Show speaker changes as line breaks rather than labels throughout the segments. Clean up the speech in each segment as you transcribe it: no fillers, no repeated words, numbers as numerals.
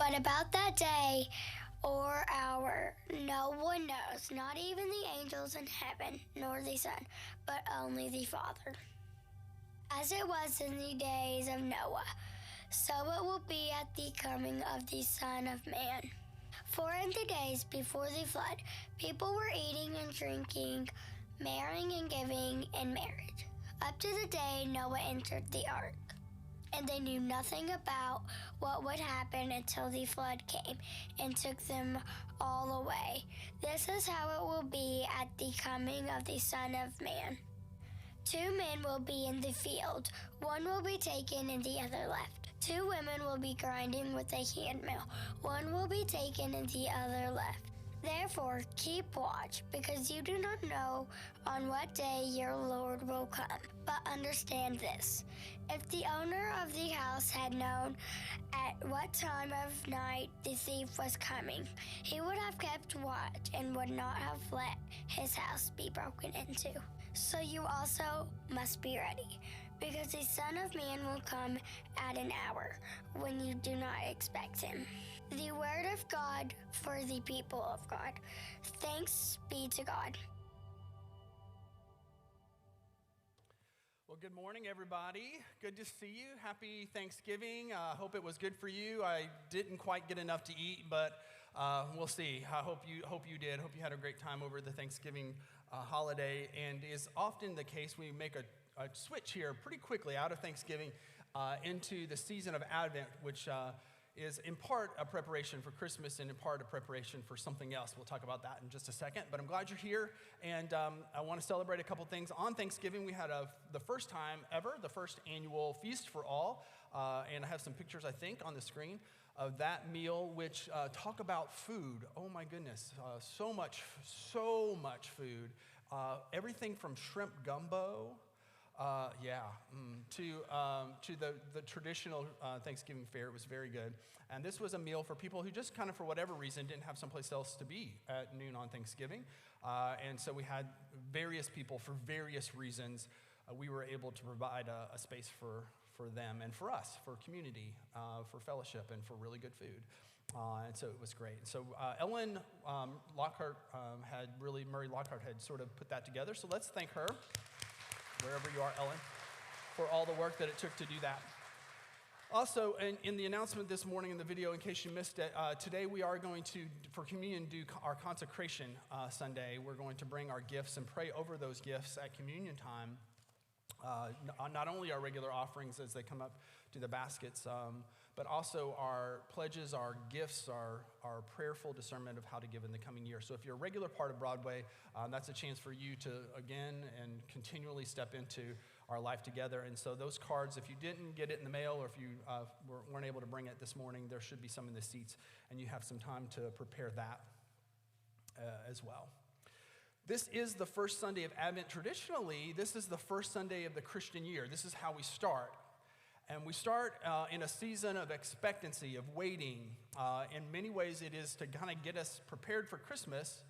But about that day or hour, no one knows, not even the angels in heaven, nor the Son, but only the Father. As it was in the days of Noah, so it will be at the coming of the Son of Man. For in the days before the flood, people were eating and drinking, marrying and giving in marriage, up to the day Noah entered the ark. And they knew nothing about what would happen until the flood came and took them all away. This is how it will be at the coming of the Son of Man. 2 men will be in the field, one will be taken and the other left. 2 women will be grinding with a handmill, one will be taken and the other left. Therefore, keep watch, because you do not know on what day your Lord will come. But understand this, if the owner of the house had known at what time of night the thief was coming, he would have kept watch and would not have let his house be broken into. So you also must be ready, because the Son of Man will come at an hour when you do not expect him. The word of God for the people of God. Thanks be to God.
Well, good morning, everybody. Good to see you. Happy Thanksgiving. I hope it was good for you. I didn't quite get enough to eat, but we'll see. I hope you did. Hope you had a great time over the Thanksgiving holiday. And is often the case, we make a switch here pretty quickly out of Thanksgiving into the season of Advent, which is in part a preparation for Christmas and in part a preparation for something else. We'll talk about that in just a second, but I'm glad you're here, and I want to celebrate a couple things. On Thanksgiving, we had the first time ever, the first annual Feast for All, and I have some pictures, I think, on the screen of that meal, which talk about food. Oh my goodness, so much food. Everything from shrimp gumbo, to the traditional Thanksgiving fare. It was very good. And this was a meal for people who just kind of, for whatever reason, didn't have someplace else to be at noon on Thanksgiving. And so we had various people for various reasons. We were able to provide a space for them and for us, for community, for fellowship, and for really good food. And so it was great. So Ellen Lockhart Murray Lockhart had sort of put that together. So let's thank her, wherever you are, Ellen, for all the work that it took to do that. Also, in the announcement this morning in the video, in case you missed it, today we are going to, for communion, do our consecration Sunday. We're going to bring our gifts and pray over those gifts at communion time. Not only our regular offerings as they come up to the baskets, but also our pledges, our gifts, our prayerful discernment of how to give in the coming year. So if you're a regular part of Broadway, that's a chance for you to, again, and continually step into our life together. And so those cards, if you didn't get it in the mail, or if you weren't able to bring it this morning, there should be some in the seats, and you have some time to prepare that as well. This is the first Sunday of Advent. Traditionally, this is the first Sunday of the Christian year. This is how we start. And we start in a season of expectancy, of waiting. In many ways, it is to kind of get us prepared for Christmas,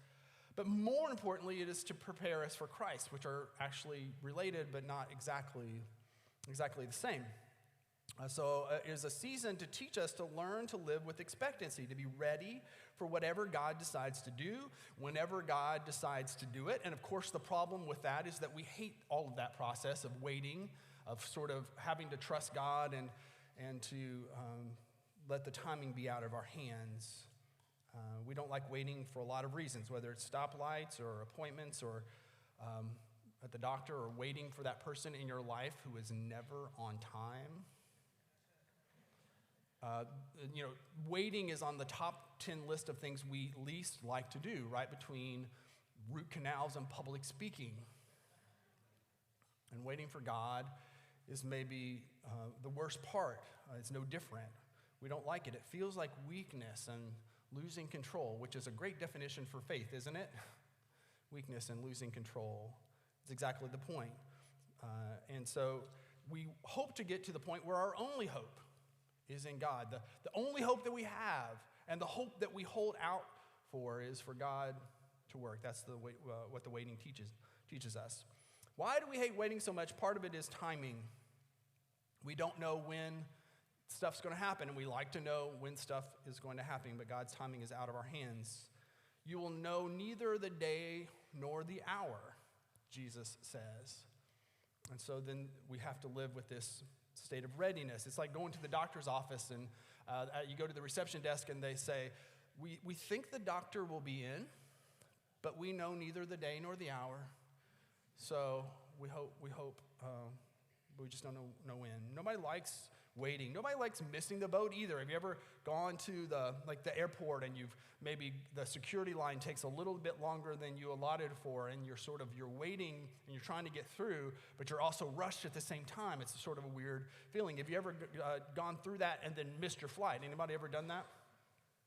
but more importantly, it is to prepare us for Christ, which are actually related, but not exactly the same. So it is a season to teach us to learn to live with expectancy, to be ready for whatever God decides to do, whenever God decides to do it. And of course, the problem with that is that we hate all of that process of waiting, of sort of having to trust God and to let the timing be out of our hands. We don't like waiting for a lot of reasons, whether it's stoplights or appointments or at the doctor, or waiting for that person in your life who is never on time. Waiting is on the top 10 list of things we least like to do, right between root canals and public speaking. And waiting for God is maybe the worst part. It's no different. We don't like it. It feels like weakness and losing control, which is a great definition for faith, isn't it? Weakness and losing control. It's exactly the point. And so we hope to get to the point where our only hope is in God. The only hope that we have, and the hope that we hold out for, is for God to work. That's what the waiting teaches us. Why do we hate waiting so much? Part of it is timing. We don't know when stuff's going to happen, and we like to know when stuff is going to happen, but God's timing is out of our hands. You will know neither the day nor the hour, Jesus says. And so then we have to live with this state of readiness. It's like going to the doctor's office, and you go to the reception desk, and they say, we think the doctor will be in, but we know neither the day nor the hour. So we hope, we just don't know when. Nobody likes waiting. Nobody likes missing the boat either. Have you ever gone to the airport, and maybe the security line takes a little bit longer than you allotted for, and you're waiting and you're trying to get through, but you're also rushed at the same time. It's sort of a weird feeling. Have you ever gone through that and then missed your flight? Anybody ever done that?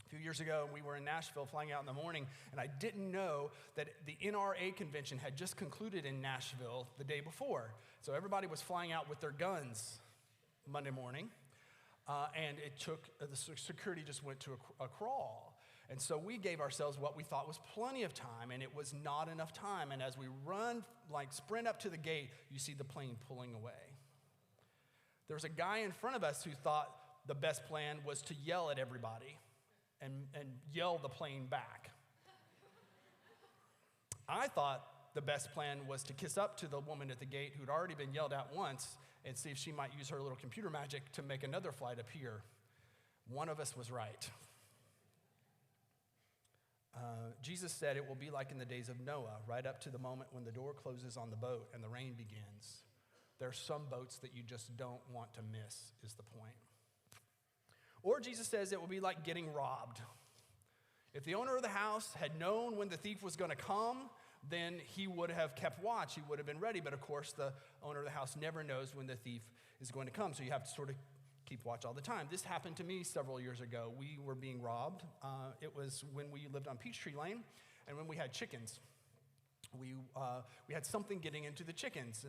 A few years ago, we were in Nashville flying out in the morning, and I didn't know that the NRA convention had just concluded in Nashville the day before. So everybody was flying out with their guns Monday morning, and the security just went to a crawl. And so we gave ourselves what we thought was plenty of time, and it was not enough time. And as we sprint up to the gate, you see the plane pulling away. There was a guy in front of us who thought the best plan was to yell at everybody and yell the plane back. I thought the best plan was to kiss up to the woman at the gate who'd already been yelled at once and see if she might use her little computer magic to make another flight appear. One of us was right. Jesus said it will be like in the days of Noah, right up to the moment when the door closes on the boat and the rain begins. There are some boats that you just don't want to miss, is the point. Or Jesus says it will be like getting robbed. If the owner of the house had known when the thief was going to come, then he would have kept watch. He would have been ready. But of course, the owner of the house never knows when the thief is going to come. So you have to sort of keep watch all the time. This happened to me several years ago. We were being robbed. It was when we lived on Peachtree Lane and when we had chickens. We had something getting into the chickens.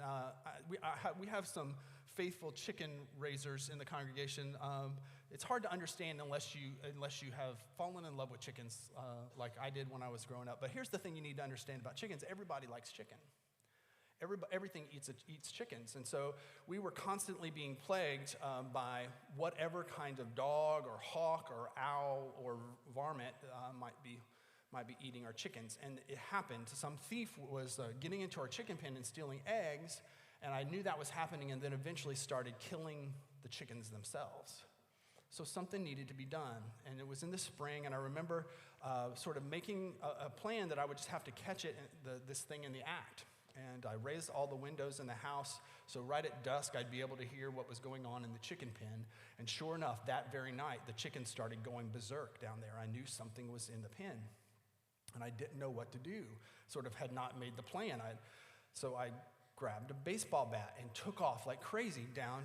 We have some faithful chicken raisers in the congregation. It's hard to understand unless you have fallen in love with chickens like I did when I was growing up. But here's the thing you need to understand about chickens. Everybody likes chicken. Everything eats chickens. And so we were constantly being plagued by whatever kind of dog or hawk or owl or varmint might be eating our chickens. And it happened. Some thief was getting into our chicken pen and stealing eggs, and I knew that was happening, and then eventually started killing the chickens themselves. So something needed to be done, and it was in the spring, and I remember sort of making a plan that I would just have to catch this thing in the act. And I raised all the windows in the house, so right at dusk I'd be able to hear what was going on in the chicken pen. And sure enough, that very night, the chickens started going berserk down there. I knew something was in the pen, and I didn't know what to do. Sort of had not made the plan. So I grabbed a baseball bat and took off like crazy down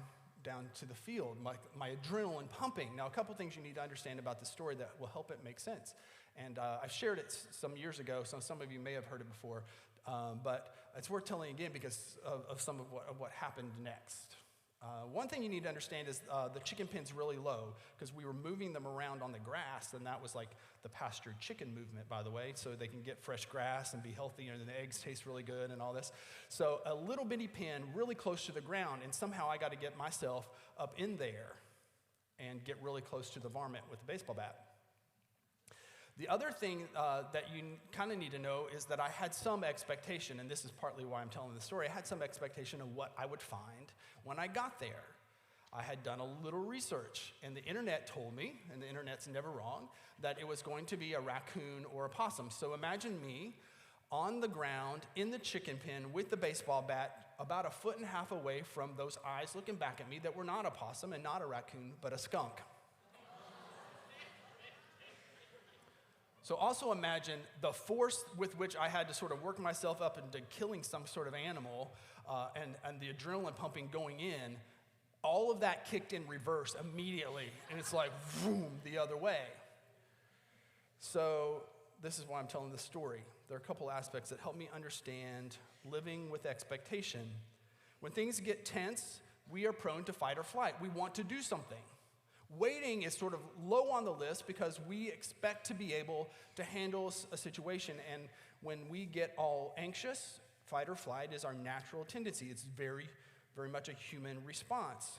to the field, my adrenaline pumping. Now, a couple things you need to understand about this story that will help it make sense. And I shared it some years ago, so some of you may have heard it before, but it's worth telling again because of some of what happened next. One thing you need to understand is the chicken pen's really low because we were moving them around on the grass, and that was like the pastured chicken movement, by the way, so they can get fresh grass and be healthy, and the eggs taste really good and all this. So a little bitty pen really close to the ground, and somehow I got to get myself up in there and get really close to the varmint with the baseball bat. The other thing that you kind of need to know is that I had some expectation, and this is partly why I'm telling the story. I had some expectation of what I would find when I got there. I had done a little research, and the internet told me, and the internet's never wrong, that it was going to be a raccoon or a possum. So imagine me on the ground in the chicken pen with the baseball bat about 1.5 feet away from those eyes looking back at me that were not a possum and not a raccoon, but a skunk. So also imagine the force with which I had to sort of work myself up into killing some sort of animal and the adrenaline pumping going in. All of that kicked in reverse immediately, and it's like, boom, the other way. So this is why I'm telling this story. There are a couple aspects that help me understand living with expectation. When things get tense, we are prone to fight or flight. We want to do something. Waiting is sort of low on the list because we expect to be able to handle a situation, and when we get all anxious, fight or flight is our natural tendency. It's very, very much a human response.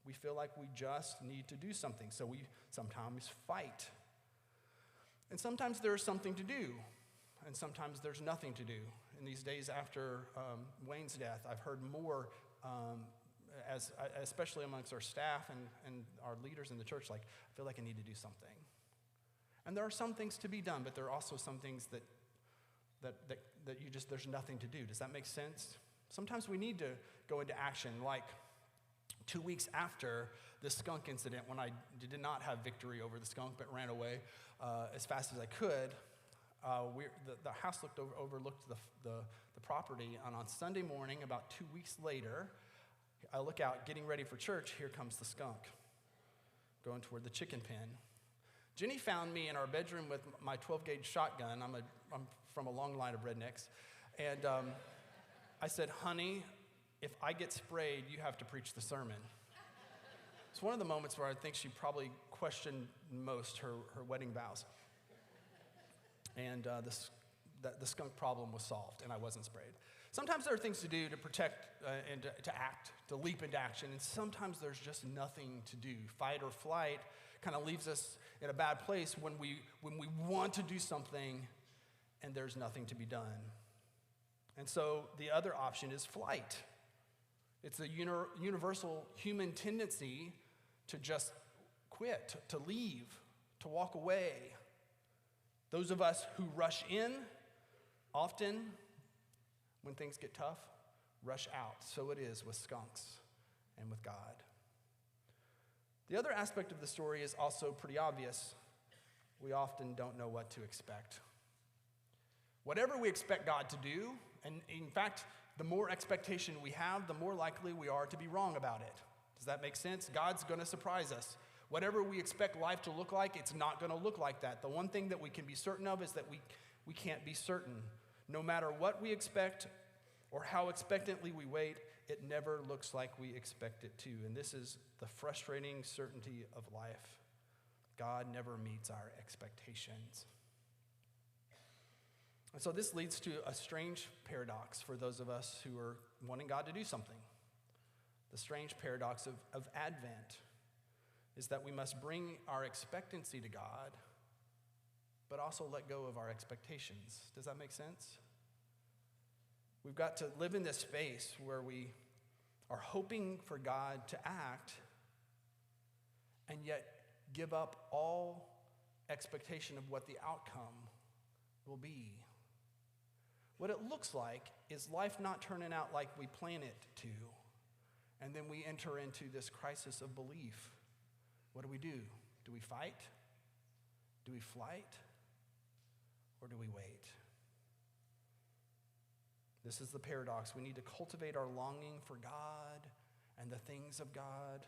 We feel like we just need to do something, so we sometimes fight. And sometimes there's something to do, and sometimes there's nothing to do. In these days after Wayne's death, I've heard more, especially amongst our staff and our leaders in the church, like, I feel like I need to do something. And there are some things to be done, but there are also some things that there's nothing to do. Does that make sense? Sometimes we need to go into action, like 2 weeks after the skunk incident, when I did not have victory over the skunk but ran away as fast as I could. The house overlooked the property, and on Sunday morning, about 2 weeks later, I look out, getting ready for church. Here comes the skunk, going toward the chicken pen. Jenny found me in our bedroom with my 12-gauge shotgun. I'm from a long line of rednecks, and I said, "Honey, if I get sprayed, you have to preach the sermon." It's one of the moments where I think she probably questioned most her wedding vows. And the skunk problem was solved, and I wasn't sprayed. Sometimes there are things to do to protect and to act, to leap into action, and sometimes there's just nothing to do. Fight or flight kind of leaves us in a bad place when we want to do something and there's nothing to be done. And so the other option is flight. It's a universal human tendency to just quit, to leave, to walk away. Those of us who rush in often, when things get tough, rush out. So it is with skunks and with God. The other aspect of the story is also pretty obvious. We often don't know what to expect. Whatever we expect God to do, and in fact, the more expectation we have, the more likely we are to be wrong about it. Does that make sense? God's going to surprise us. Whatever we expect life to look like, it's not going to look like that. The one thing that we can be certain of is that we can't be certain. No matter what we expect or how expectantly we wait, it never looks like we expect it to. And this is the frustrating certainty of life. God never meets our expectations. And so this leads to a strange paradox for those of us who are wanting God to do something. The strange paradox of Advent is that we must bring our expectancy to God, but also let go of our expectations. Does that make sense? We've got to live in this space where we are hoping for God to act and yet give up all expectation of what the outcome will be. What it looks like is life not turning out like we plan it to, and then we enter into this crisis of belief. What do? Do we fight? Do we flight? Or do we wait? This is the paradox. We need to cultivate our longing for God and the things of God,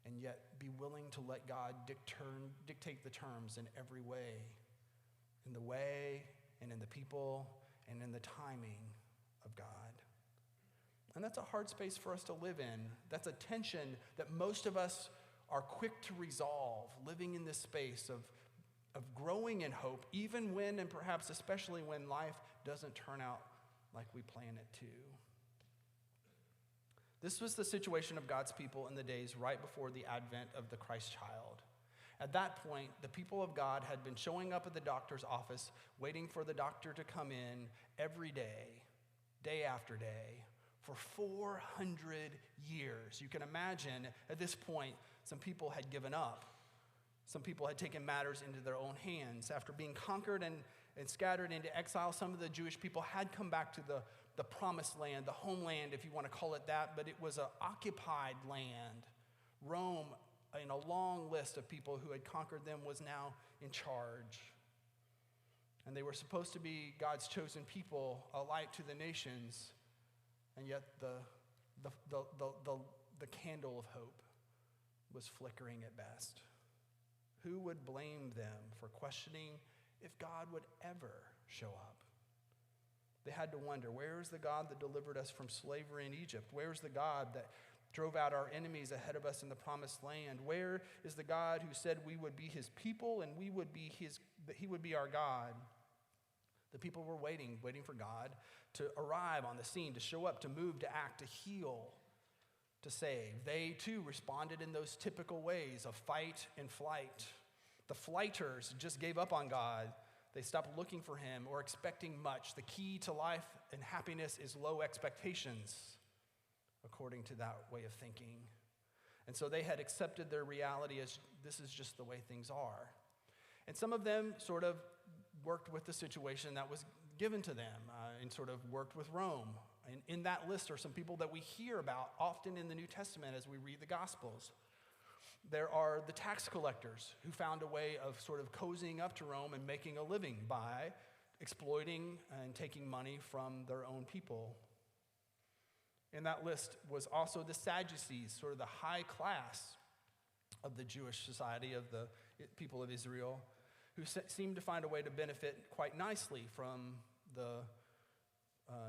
and yet be willing to let God dictate the terms in every way, in the way and in the people and in the timing of God. And that's a hard space for us to live in. That's a tension that most of us are quick to resolve, living in this space of growing in hope, even when, and perhaps especially when, life doesn't turn out like we plan it to. This was the situation of God's people in the days right before the advent of the Christ child. At that point, the people of God had been showing up at the doctor's office, waiting for the doctor to come in every day, day after day, for 400 years. You can imagine at this point, some people had given up. Some people had taken matters into their own hands. After being conquered and scattered into exile, some of the Jewish people had come back to the promised land, the homeland, if you want to call it that, but it was an occupied land. Rome, in a long list of people who had conquered them, was now in charge. And they were supposed to be God's chosen people, a light to the nations, and yet the candle of hope was flickering at best. Who would blame them for questioning if God would ever show up? They had to wonder, where is the God that delivered us from slavery in Egypt? Where is the God that drove out our enemies ahead of us in the promised land? Where is the God who said we would be his people and he would be our God? The people were waiting for God to arrive on the scene, to show up, to move, to act, to heal, to save. They too responded in those typical ways of fight and flight. The flighters just gave up on God. They stopped looking for him or expecting much. The key to life and happiness is low expectations, according to that way of thinking. And so they had accepted their reality as this is just the way things are. And some of them sort of worked with the situation that was given to them and sort of worked with Rome. And in that list are some people that we hear about often in the New Testament as we read the Gospels. There are the tax collectors who found a way of sort of cozying up to Rome and making a living by exploiting and taking money from their own people. In that list was also the Sadducees, sort of the high class of the Jewish society, of the people of Israel, who seemed to find a way to benefit quite nicely from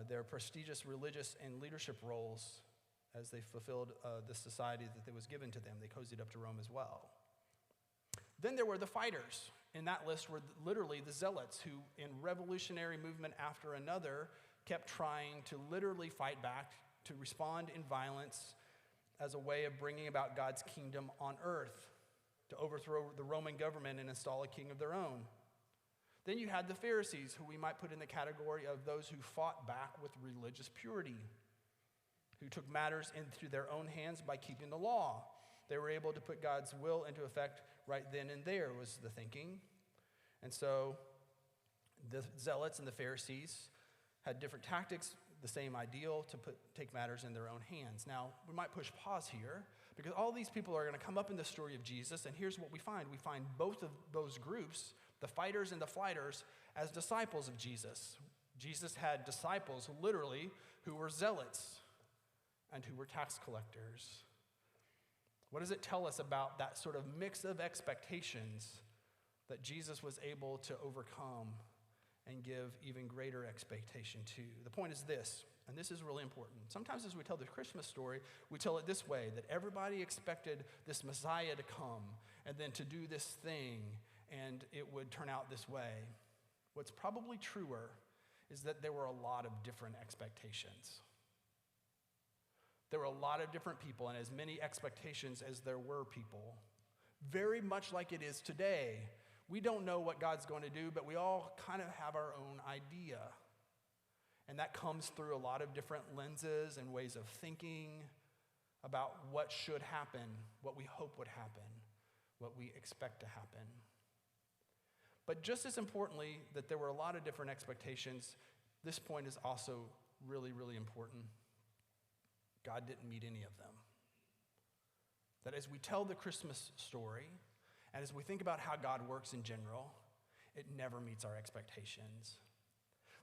their prestigious religious and leadership roles as they fulfilled the society that was given to them. They cozied up to Rome as well. Then there were the fighters. In that list were literally the zealots who, in revolutionary movement after another, kept trying to literally fight back, to respond in violence as a way of bringing about God's kingdom on earth, to overthrow the Roman government and install a king of their own. Then you had the Pharisees, who we might put in the category of those who fought back with religious purity, who took matters into their own hands by keeping the law. They were able to put God's will into effect right then and there, was the thinking. And so the zealots and the Pharisees had different tactics, the same ideal, to take matters in their own hands. Now, we might push pause here, because all these people are going to come up in the story of Jesus, and here's what we find. We find both of those groups, the fighters and the flighters, as disciples of Jesus. Jesus had disciples, literally, who were zealots and who were tax collectors. What does it tell us about that sort of mix of expectations that Jesus was able to overcome and give even greater expectation to? The point is this, and this is really important. Sometimes as we tell the Christmas story, we tell it this way, that everybody expected this Messiah to come and then to do this thing, and it would turn out this way. What's probably truer is that there were a lot of different expectations. There were a lot of different people, and as many expectations as there were people. Very much like it is today. We don't know what God's going to do, but we all kind of have our own idea. And that comes through a lot of different lenses and ways of thinking about what should happen, what we hope would happen, what we expect to happen. But just as importantly, that there were a lot of different expectations, this point is also really, really important. God didn't meet any of them. That as we tell the Christmas story, and as we think about how God works in general, it never meets our expectations.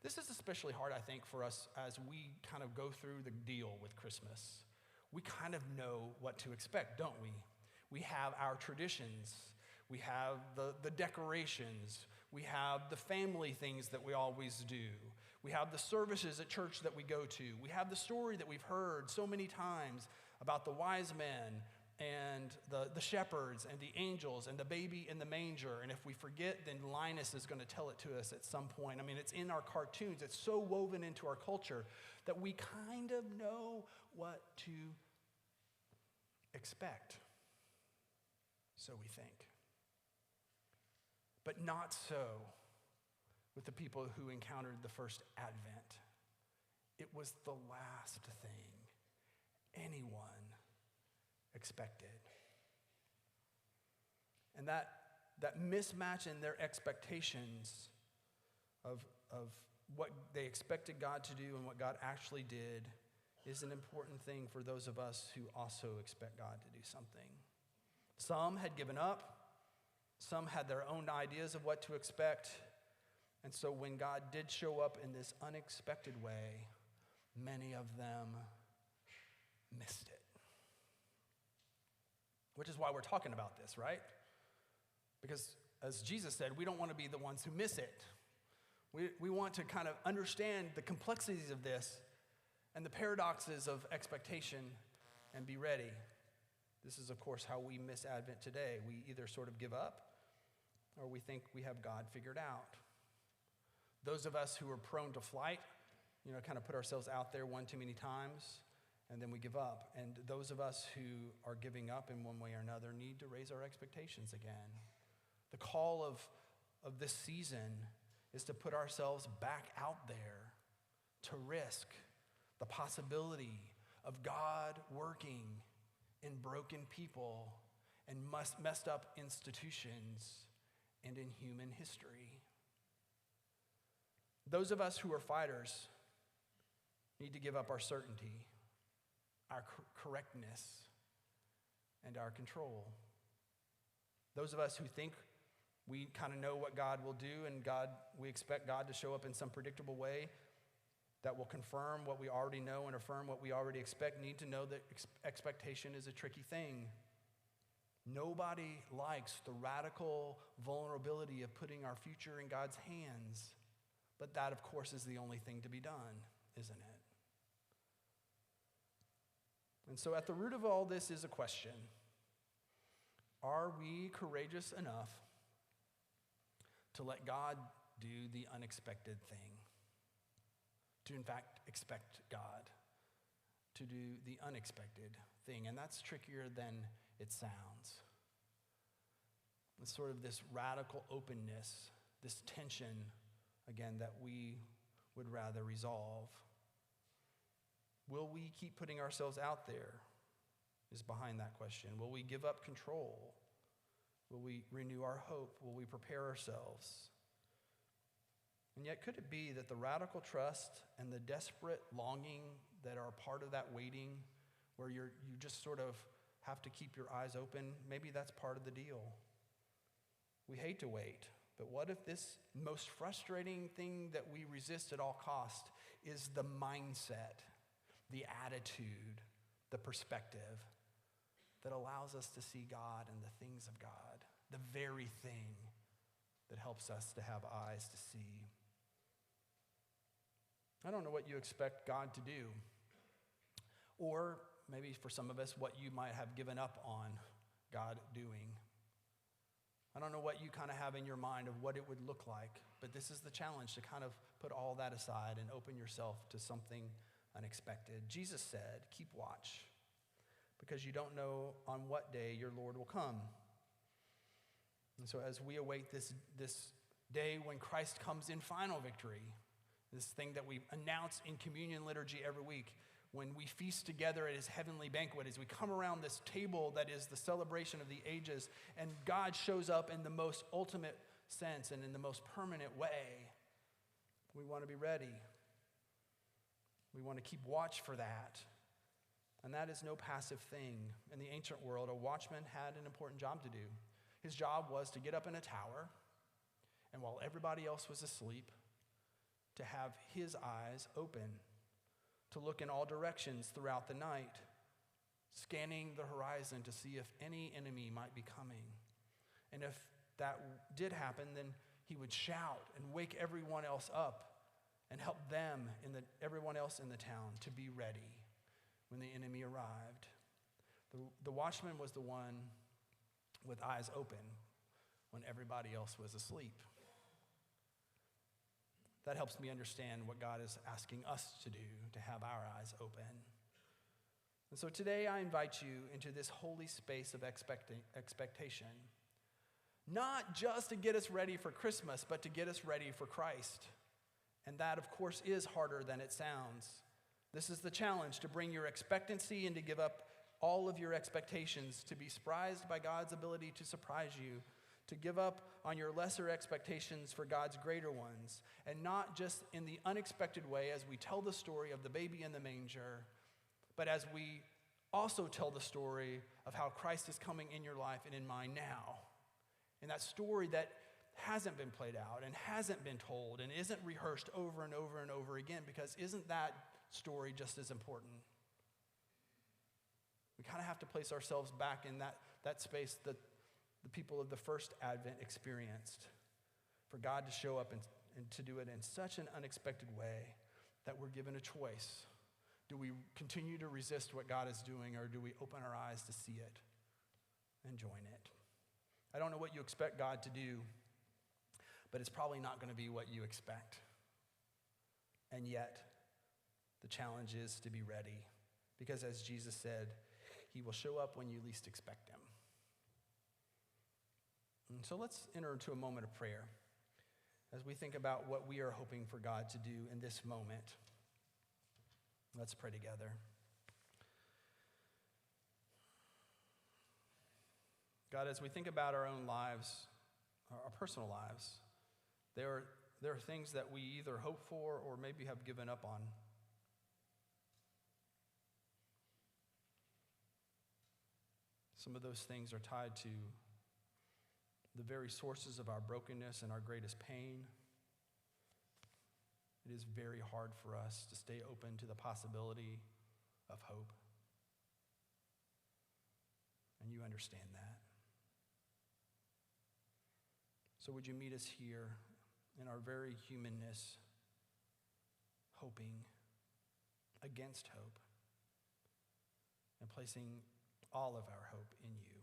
This is especially hard, I think, for us as we kind of go through the deal with Christmas. We kind of know what to expect, don't we? We have our traditions. We have the decorations. We have the family things that we always do. We have the services at church that we go to. We have the story that we've heard so many times about the wise men and the shepherds and the angels and the baby in the manger. And if we forget, then Linus is going to tell it to us at some point. I mean, it's in our cartoons. It's so woven into our culture that we kind of know what to expect. So we think. But not so with the people who encountered the first Advent. It was the last thing anyone expected. And that mismatch in their expectations of what they expected God to do and what God actually did is an important thing for those of us who also expect God to do something. Some had given up. Some had their own ideas of what to expect. And so when God did show up in this unexpected way, many of them missed it. Which is why we're talking about this, right? Because as Jesus said, we don't want to be the ones who miss it. We want to kind of understand the complexities of this and the paradoxes of expectation and be ready. This is, of course, how we miss Advent today. We either sort of give up or we think we have God figured out. Those of us who are prone to flight, kind of put ourselves out there one too many times and then we give up. And those of us who are giving up in one way or another need to raise our expectations again. The call of this season is to put ourselves back out there, to risk the possibility of God working in broken people and messed up institutions and in human history. Those of us who are fighters need to give up our certainty, our correctness, and our control. Those of us who think we kind of know what God will do and we expect God to show up in some predictable way that will confirm what we already know and affirm what we already expect need to know that expectation is a tricky thing. Nobody likes the radical vulnerability of putting our future in God's hands, but that, of course, is the only thing to be done, isn't it? And so at the root of all this is a question. Are we courageous enough to let God do the unexpected thing? To, in fact, expect God to do the unexpected thing. And that's trickier than it sounds. It's sort of this radical openness, this tension, again, that we would rather resolve. Will we keep putting ourselves out there is behind that question. Will we give up control? Will we renew our hope? Will we prepare ourselves? And yet, could it be that the radical trust and the desperate longing that are part of that waiting, where you just sort of have to keep your eyes open, maybe that's part of the deal? We hate to wait, but what if this most frustrating thing that we resist at all cost is the mindset, the attitude, the perspective that allows us to see God and the things of God, the very thing that helps us to have eyes to see? I don't know what you expect God to do, or maybe for some of us, what you might have given up on God doing. I don't know what you kind of have in your mind of what it would look like, but this is the challenge, to kind of put all that aside and open yourself to something unexpected. Jesus said, keep watch, because you don't know on what day your Lord will come. And so as we await this day when Christ comes in final victory, this thing that we announce in communion liturgy every week, when we feast together at his heavenly banquet, as we come around this table that is the celebration of the ages, and God shows up in the most ultimate sense and in the most permanent way, we want to be ready. We want to keep watch for that. And that is no passive thing. In the ancient world, a watchman had an important job to do. His job was to get up in a tower, and while everybody else was asleep, to have his eyes open, to look in all directions throughout the night, scanning the horizon to see if any enemy might be coming. And if that did happen, then he would shout and wake everyone else up and help them, everyone else in the town, to be ready when the enemy arrived. The watchman was the one with eyes open when everybody else was asleep. That helps me understand what God is asking us to do, to have our eyes open. And so today I invite you into this holy space of expectation, not just to get us ready for Christmas, but to get us ready for Christ. And that, of course, is harder than it sounds. This is the challenge, to bring your expectancy and to give up all of your expectations, to be surprised by God's ability to surprise you, to give up on your lesser expectations for God's greater ones, and not just in the unexpected way as we tell the story of the baby in the manger, but as we also tell the story of how Christ is coming in your life and in mine now. And that story that hasn't been played out and hasn't been told and isn't rehearsed over and over and over again, because isn't that story just as important? We kind of have to place ourselves back in that space that the people of the first Advent experienced, for God to show up and to do it in such an unexpected way that we're given a choice. Do we continue to resist what God is doing, or do we open our eyes to see it and join it? I don't know what you expect God to do, but it's probably not going to be what you expect. And yet, the challenge is to be ready Because as Jesus said, he will show up when you least expect him. And so let's enter into a moment of prayer as we think about what we are hoping for God to do in this moment. Let's pray together. God, as we think about our own lives, our personal lives, there are things that we either hope for or maybe have given up on. Some of those things are tied to the very sources of our brokenness and our greatest pain. It is very hard for us to stay open to the possibility of hope. And you understand that. So would you meet us here in our very humanness, hoping against hope, and placing all of our hope in you.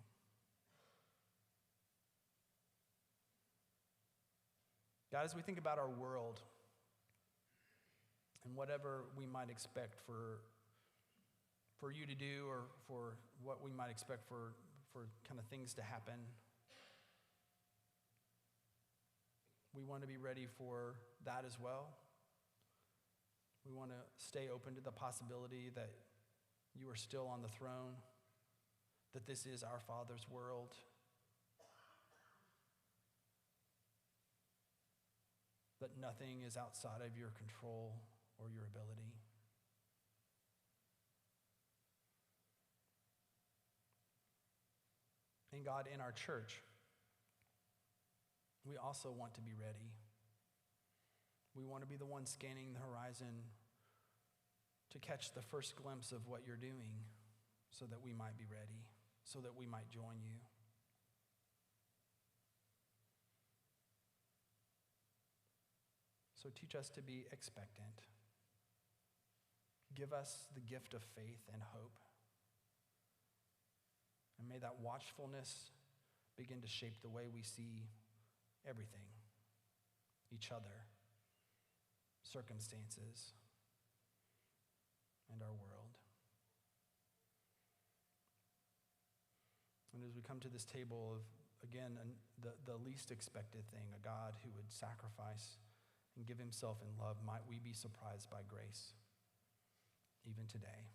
God, as we think about our world and whatever we might expect for you to do, or for what we might expect for kind of things to happen, we want to be ready for that as well. We want to stay open to the possibility that you are still on the throne, that this is our Father's world. That nothing is outside of your control or your ability. And God, in our church, we also want to be ready. We want to be the one scanning the horizon to catch the first glimpse of what you're doing so that we might be ready, so that we might join you. So teach us to be expectant. Give us the gift of faith and hope. And may that watchfulness begin to shape the way we see everything, each other, circumstances, and our world. And as we come to this table of, again, the least expected thing, a God who would sacrifice and give himself in love, might we be surprised by grace even today,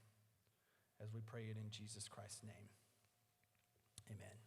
as we pray it in Jesus Christ's name. Amen.